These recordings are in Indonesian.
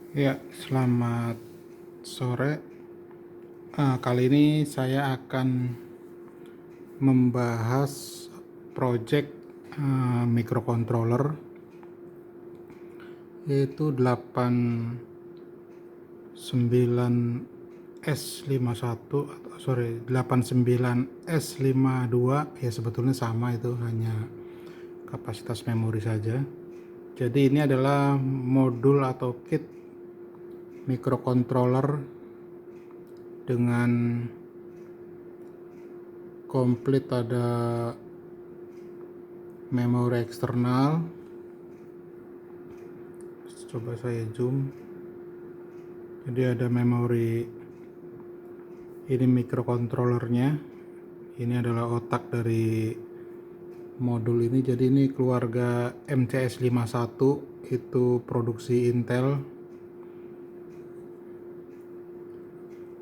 Ya, selamat sore. Kali ini saya akan membahas project microcontroller, yaitu 89S51 89S52. Ya, sebetulnya sama, itu hanya kapasitas memori saja. Jadi ini adalah modul atau kit microcontroller dengan komplit. Ada memori eksternal, coba saya zoom. Jadi ada memori, ini microcontrollernya, ini adalah otak dari modul ini. Jadi ini keluarga MCS51, itu produksi Intel,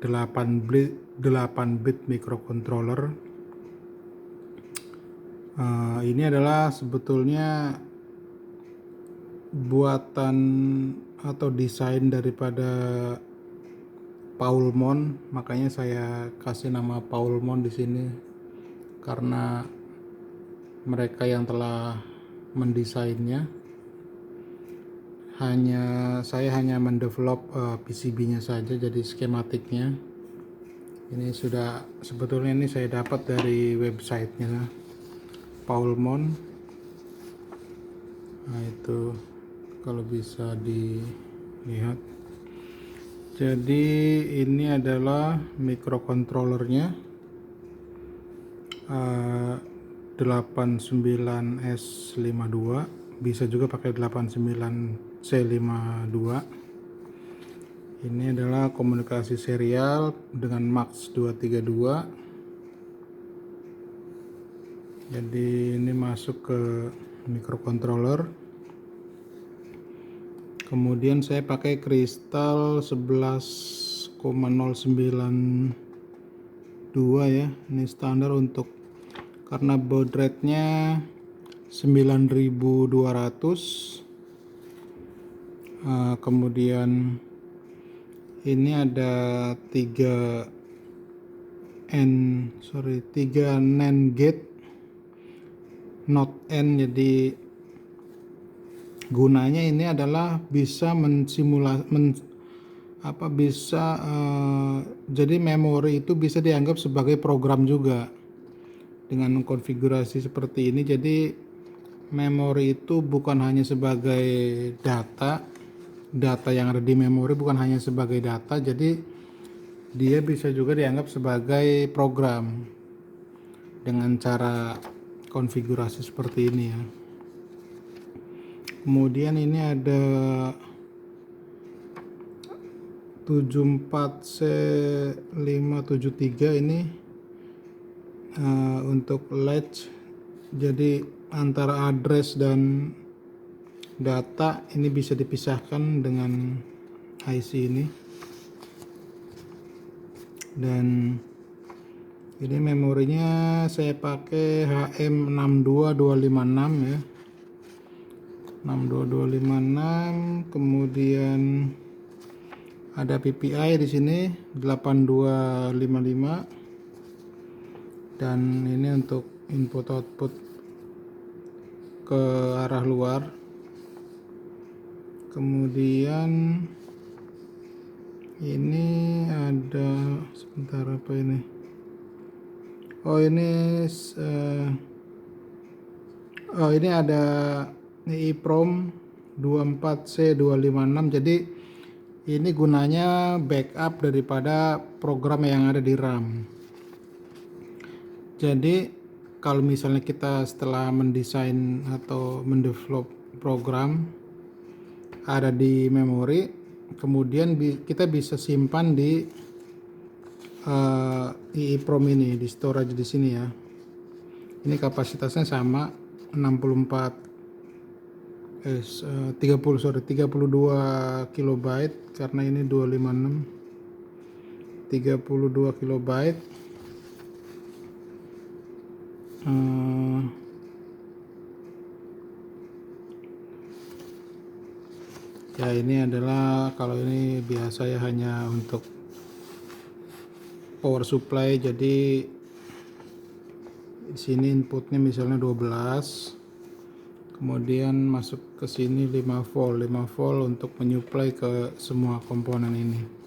8 bit microcontroller. Ini adalah sebetulnya buatan atau desain daripada Paul Mon, makanya saya kasih nama Paul Mon di sini karena mereka yang telah mendesainnya. Saya hanya mendevelop PCB-nya saja, jadi skematiknya. Ini sudah, sebetulnya ini saya dapat dari websitenya Paul Mon. Nah, itu kalau bisa dilihat. Jadi ini adalah microcontrollernya, 89S52, bisa juga pakai 89C52. Ini adalah komunikasi serial dengan MUX 232. Jadi ini masuk ke microcontroller. Kemudian saya pakai kristal 11,092 ya. Ini standar untuk, karena baud rate-nya 9200. Kemudian ini ada 3 NAND gate, not N. Jadi gunanya ini adalah bisa jadi memori itu bisa dianggap sebagai program juga dengan konfigurasi seperti ini. Jadi memori itu bukan hanya sebagai data yang ada di memori, bukan hanya sebagai data, jadi dia bisa juga dianggap sebagai program dengan cara konfigurasi seperti ini ya. Kemudian ini ada 74C573, ini untuk latch. Jadi antara address dan data ini bisa dipisahkan dengan IC ini. Dan ini memorinya saya pakai HM62256 ya, 62256. Kemudian ada PPI di sini 8255, dan ini untuk input output ke arah luar. Kemudian ini ada, sebentar, apa ini? Ini ada EEPROM 24C256. Jadi ini gunanya backup daripada program yang ada di RAM. Jadi kalau misalnya kita setelah mendesain atau mendevelop program ada di memori, kemudian kita bisa simpan di EEPROM ini, di storage di sini ya. Ini kapasitasnya sama 32 kilobyte, karena ini 256, 32 kilobyte. Ya ini adalah, kalau ini biasa ya, hanya untuk power supply. Jadi di sini inputnya misalnya 12, kemudian masuk ke sini 5 volt untuk menyuplai ke semua komponen ini.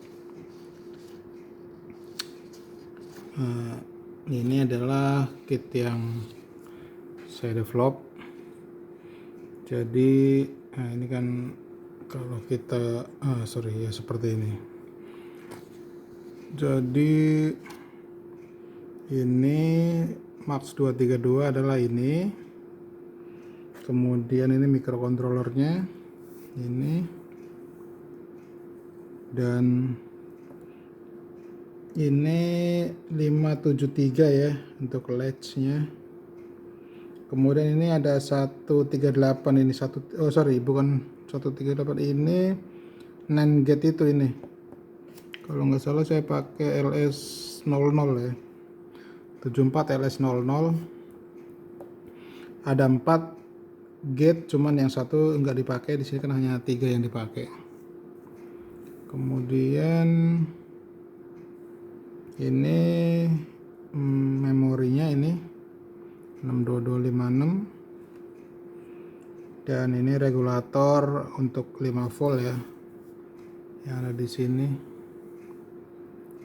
Ini adalah kit yang saya develop. Jadi ini kan kalau kita seperti ini. Jadi ini Max 232 adalah ini. Kemudian ini microcontrollernya ini, dan ini 573 ya untuk latchnya. Kemudian ini ada 138, ini bukan 138, ini NAND gate itu ini. Kalau nggak salah saya pakai LS00 ya. 74 LS00. Ada 4 gate, cuman yang satu nggak dipakai. Di sini kan hanya 3 yang dipakai. Kemudian ini memorinya ini 62256, dan ini regulator untuk 5 volt ya, yang ada di sini.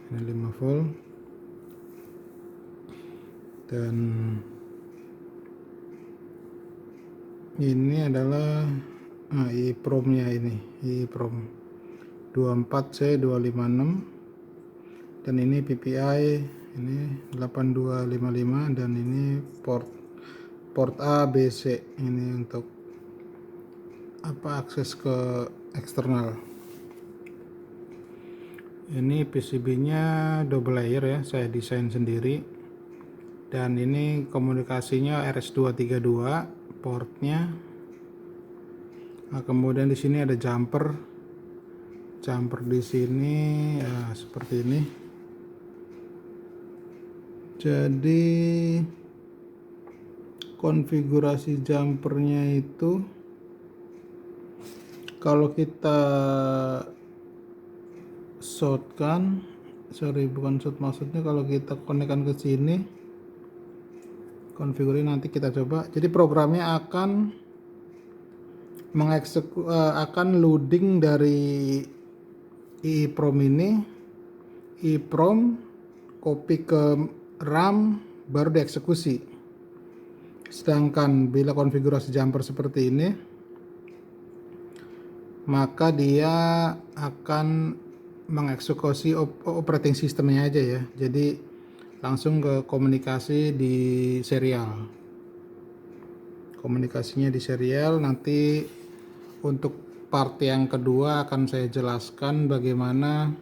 Ini 5 volt, dan ini adalah EEPROM-nya, ini EEPROM 24C256, dan ini PPI ini 8255, dan ini port A, B, C, ini untuk akses ke eksternal. Ini PCB-nya double layer ya, saya desain sendiri. Dan ini komunikasinya RS232 portnya. Nah, kemudian di sini ada jumper di sini ya, seperti ini. Jadi konfigurasi jumpernya itu, kalau kita maksudnya kalau kita konekkan ke sini, konfigurasi nanti kita coba. Jadi programnya akan akan loading dari EEPROM ini, EEPROM copy ke RAM, baru dieksekusi. Sedangkan bila konfigurasi jumper seperti ini, maka dia akan mengeksekusi operating sistemnya aja ya. Jadi langsung ke komunikasi di serial. Komunikasinya di serial. Nanti untuk part yang kedua akan saya jelaskan bagaimana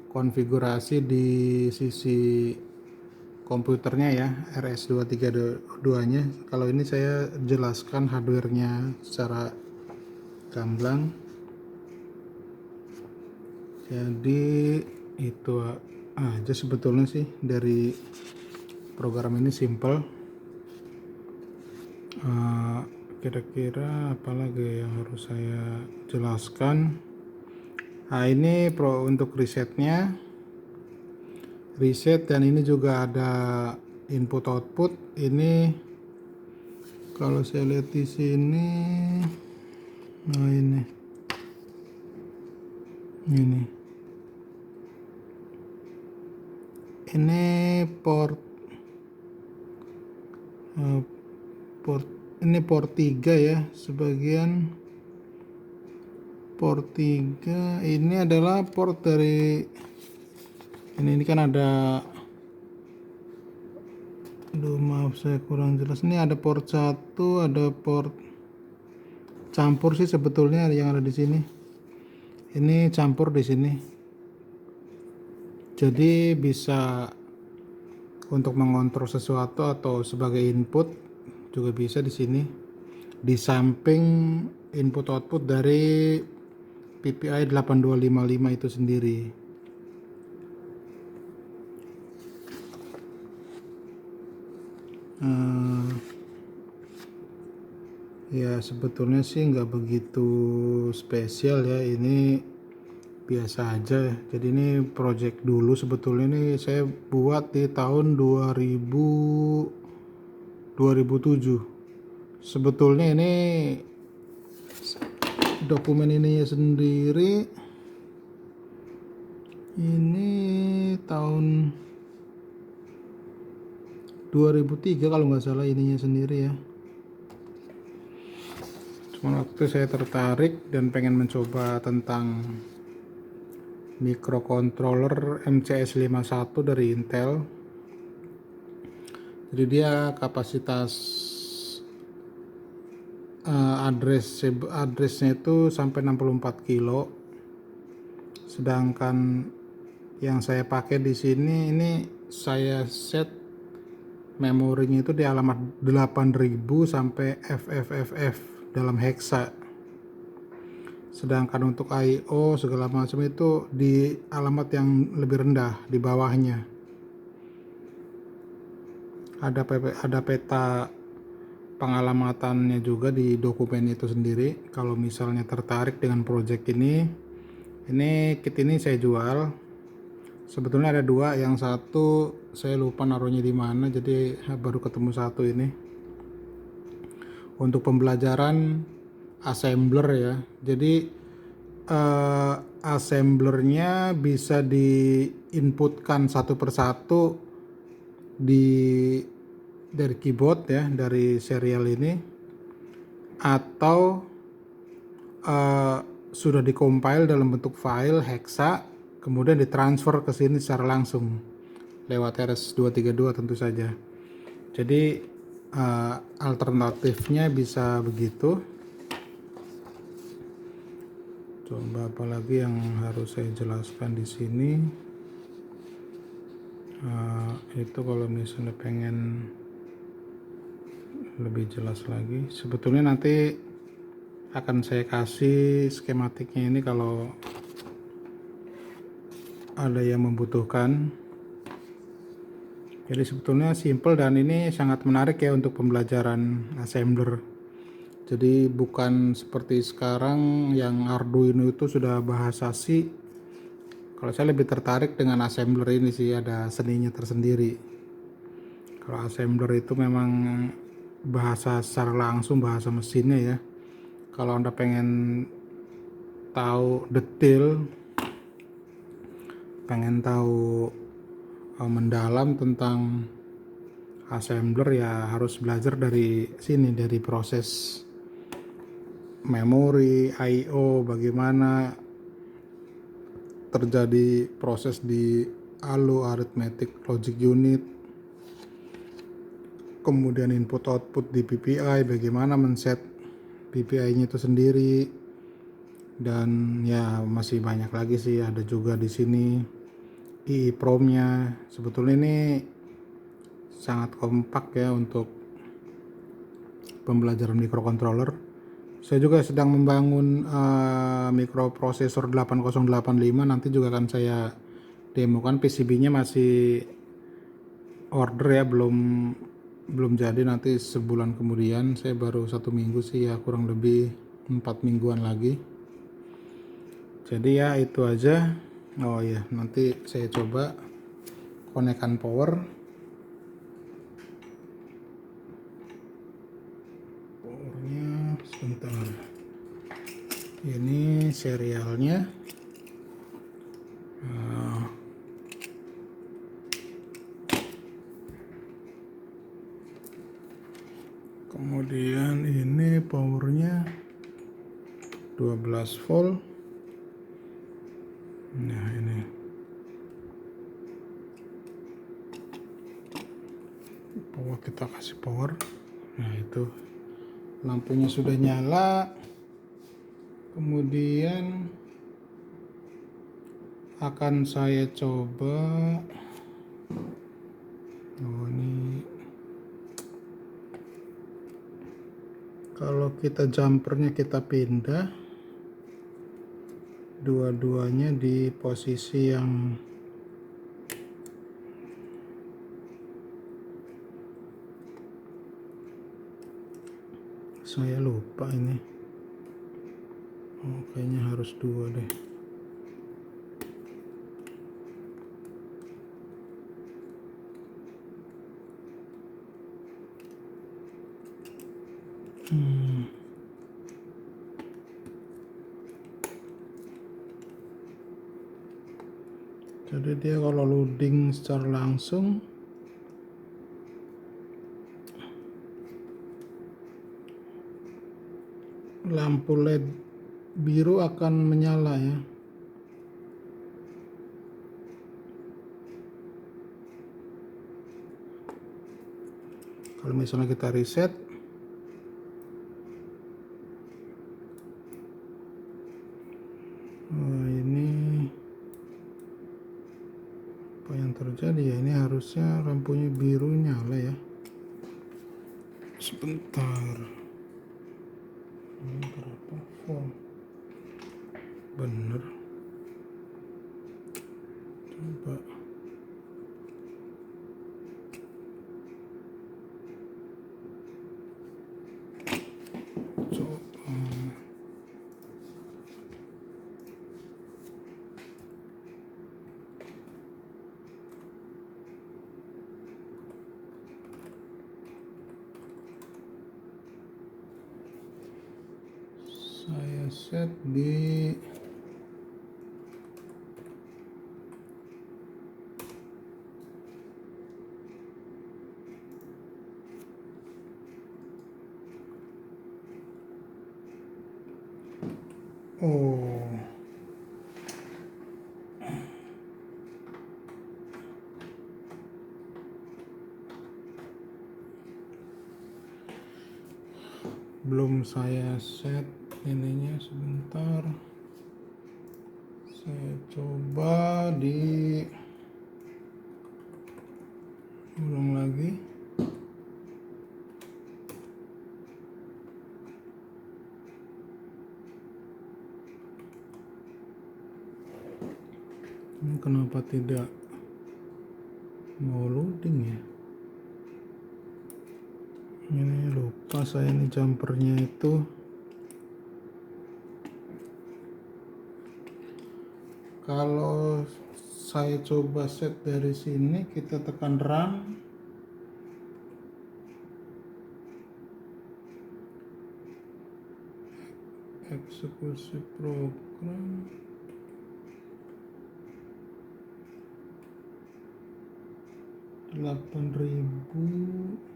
konfigurasi di sisi komputernya ya, RS232-nya. Kalau ini saya jelaskan hardware-nya secara gamblang. Jadi itu aja sebetulnya sih dari program ini, simple. Kira-kira apalagi yang harus saya jelaskan. Nah, ini untuk resetnya, dan ini juga ada input output. Ini kalau saya lihat di sini, nah ini port 3 ya, sebagian port 3 ini adalah port dari ini kan ada, maaf saya kurang jelas. Ini ada port 1, ada port campur sih sebetulnya yang ada di sini. Ini campur di sini. Jadi bisa untuk mengontrol sesuatu atau sebagai input juga bisa di sini. Di samping input output dari PPI 8255 itu sendiri. Ya sebetulnya sih nggak begitu spesial ya, ini biasa aja. Jadi ini project dulu, sebetulnya ini saya buat di tahun 2007. Sebetulnya ini dokumen ininya sendiri ini tahun 2003 kalau nggak salah ininya sendiri ya. Cuma waktu saya tertarik dan pengen mencoba tentang microcontroller MCS 51 dari Intel. Jadi dia kapasitas addressnya itu sampai 64 kilo. Sedangkan yang saya pakai di sini ini saya set memorinya itu di alamat 8000 sampai FFFF dalam hexa. Sedangkan untuk I/O segala macam itu di alamat yang lebih rendah di bawahnya. Ada peta pengalamatannya juga di dokumen itu sendiri. Kalau misalnya tertarik dengan project ini kit ini saya jual. Sebetulnya ada dua, yang satu saya lupa naruhnya di mana, jadi baru ketemu satu ini. Untuk pembelajaran assembler ya. Jadi assemblernya bisa diinputkan satu persatu dari keyboard ya, dari serial ini, atau sudah dikompil dalam bentuk file hexa, kemudian ditransfer ke sini secara langsung lewat RS-232 tentu saja. Jadi alternatifnya bisa begitu. Coba apalagi yang harus saya jelaskan di sini. Itu kalau misalnya pengen lebih jelas lagi, sebetulnya nanti akan saya kasih skematiknya ini kalau ada yang membutuhkan. Jadi sebetulnya simple dan ini sangat menarik ya untuk pembelajaran assembler. Jadi bukan seperti sekarang yang Arduino itu sudah bahasa C. Kalau saya lebih tertarik dengan assembler ini sih, ada seninya tersendiri. Kalau assembler itu memang bahasa secara langsung, bahasa mesinnya ya. Kalau Anda pengen tahu detail, pengen tahu mendalam tentang assembler ya harus belajar dari sini, dari proses memori, I/O, bagaimana terjadi proses di ALU, arithmetic logic unit, kemudian input output di PPI, bagaimana men-set PPI-nya itu sendiri, dan ya masih banyak lagi sih. Ada juga di sini EEPROM-nya. Sebetulnya ini sangat kompak ya untuk pembelajaran microcontroller. Saya juga sedang membangun microprosesor 8085, nanti juga akan saya demokan. PCB-nya masih order ya, belum jadi, nanti sebulan kemudian. Saya baru 1 minggu sih ya, kurang lebih 4 mingguan lagi. Jadi ya itu aja. Oh ya, nanti saya coba konekkan powernya sebentar. Ini serialnya. Kemudian ini powernya 12 volt. Nah ini power, kita kasih power. Nah itu lampunya sudah nyala. Kemudian akan saya coba, ini kalau kita jumpernya kita pindah dua-duanya di posisi yang Saya lupa ini. Oh, kayaknya harus 2 deh. Jadi dia kalau loading secara langsung lampu LED biru akan menyala ya. Kalau misalnya kita reset, ini apa yang terjadi ya? Ini harusnya lampunya biru nyala ya. Sebentar. Ini berapa volt? Bener. Coba. Saya set di belum saya set ininya, sebentar. Saya coba di ulang lagi. Ini kenapa tidak mau loading ya? Ini lupa saya nih jumpernya itu. Kalau saya coba set dari sini, kita tekan run. Eksekusi program. $8.000.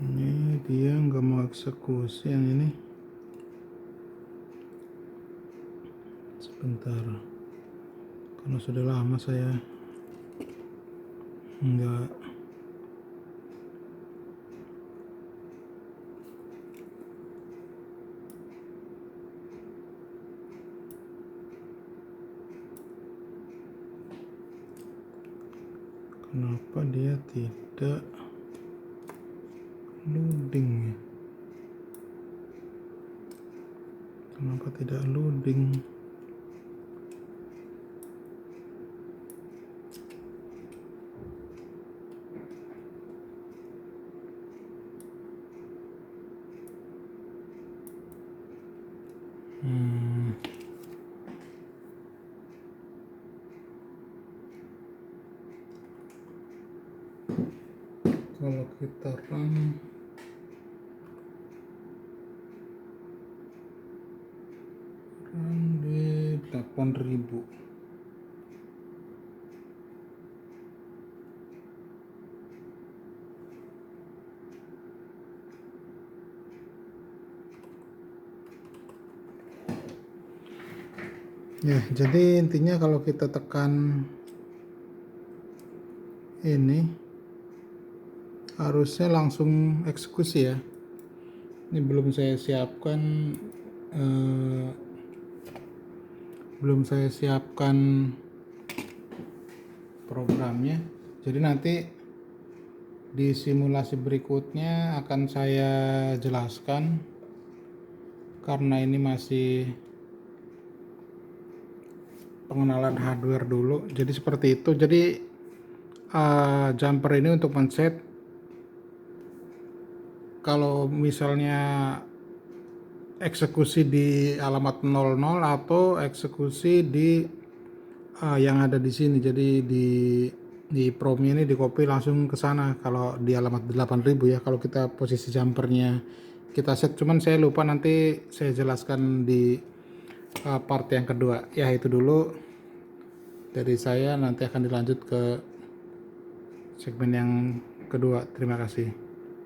Ini dia nggak mau eksekusi yang ini. Sebentar, karena sudah lama saya nggak kenapa dia tidak loading ya? Kenapa tidak loading? Kalau kita run di 8.000. Ya, jadi intinya kalau kita tekan ini harusnya langsung eksekusi ya. Ini belum saya siapkan programnya. Jadi nanti di simulasi berikutnya akan saya jelaskan, karena ini masih pengenalan hardware dulu. Jadi seperti itu. Jadi jumper ini untuk men-set kalau misalnya eksekusi di alamat 00 atau eksekusi di yang ada di sini. Jadi di prom ini di copy langsung ke sana kalau di alamat 8000 ya, kalau kita posisi jumpernya kita set. Cuman saya lupa, nanti saya jelaskan di part yang kedua. Ya itu dulu dari saya, nanti akan dilanjut ke segmen yang kedua. Terima kasih.